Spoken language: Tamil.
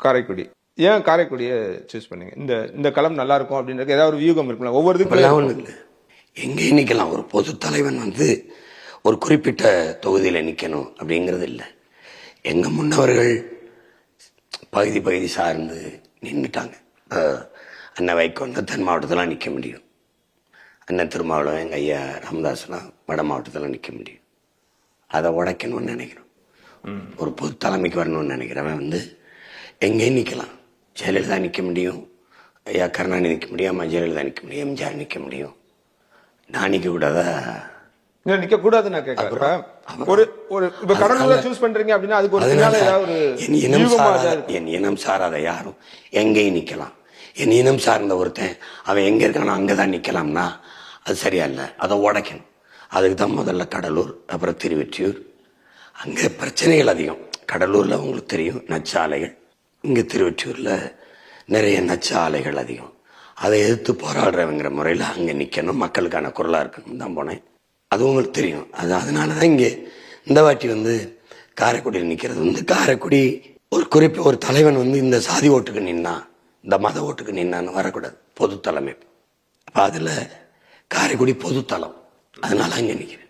காரைக்குடி. ஏன் காரைக்குடியை சூஸ் பண்ணீங்க? இந்த இந்த களம் நல்லா இருக்கும் அப்படின்றது ஏதாவது ஒரு வியூகம் இருக்குல்ல? ஒவ்வொரு இதுக்கும் ஒன்றும் இல்லை, எங்கேயும் நிற்கலாம். ஒரு பொது தலைவன் ஒரு குறிப்பிட்ட தொகுதியில் நிற்கணும் அப்படிங்கிறது இல்லை. எங்கள் முன்னவர்கள் பகுதி சார்ந்து நின்றுட்டாங்க. அண்ணன் வைகோன்னா தென் மாவட்டத்தில் நிற்க முடியும், அண்ணன் திருமாவளவன் எங்கள் ஐயா ராமதாஸ்லாம் வட மாவட்டத்தில் நிற்க முடியும். அதை உடைக்கணும்னு நினைக்கிறோம். ஒரு பொது தலைமைக்கு வரணும்னு நினைக்கிறவன் எங்கேயும் நிற்கலாம். ஜெயலலிதா நிற்க முடியும், ஐயா கருணாநிதி நிற்க முடியும், அம்மா ஜெயலலிதா நிற்க முடியும், எம்ஜிஆர் நிற்க முடியும். நான் நிற்க கூடாதா? நிக்க கூடாதுன்னு நான் கேட்கிறேன். ஒரு ஒரு இப்ப கடலூர்ல சூஸ் பண்றீங்க அப்படின்னா அதுக்கு ஒரு என் இனம் சாராத யாரும் எங்கேயும் நிக்கலாம். என் இனம் சார்ந்த ஒருத்தன் அவன் எங்க இருக்கானோ அங்கதான் நிக்கலாம்னா அது சரியா இல்லை. அதை உடைக்கணும். அதுக்கு தான் முதல்ல கடலூர், அப்புறம் திருவெற்றியூர். அங்க பிரச்சனைகள் அதிகம். கடலூர்ல உங்களுக்கு தெரியும் நச்சாலைகள், இங்க திருவெற்றியூர்ல நிறைய நச்சாலைகள் அதிகம். அதை எதிர்த்து போராடுறவங்கிற முறையில் அங்கே நிற்கணும், மக்களுக்கான குரலாக இருக்கணும் தான் போனேன். அது உங்களுக்கு தெரியும். அதனால தான் இங்கே இந்த வாட்டி காரைக்குடியில் நிற்கிறது காரைக்குடி ஒரு குறிப்பிட்ட ஒரு தலைவன் இந்த சாதி ஓட்டுக்கு நின்னா, இந்த மத ஓட்டுக்கு நின்னான்னு வரக்கூடாது. பொது தலைமை. அப்போ அதில் காரைக்குடி பொதுத்தலம், அதனால அங்கே நிற்கிறேன்.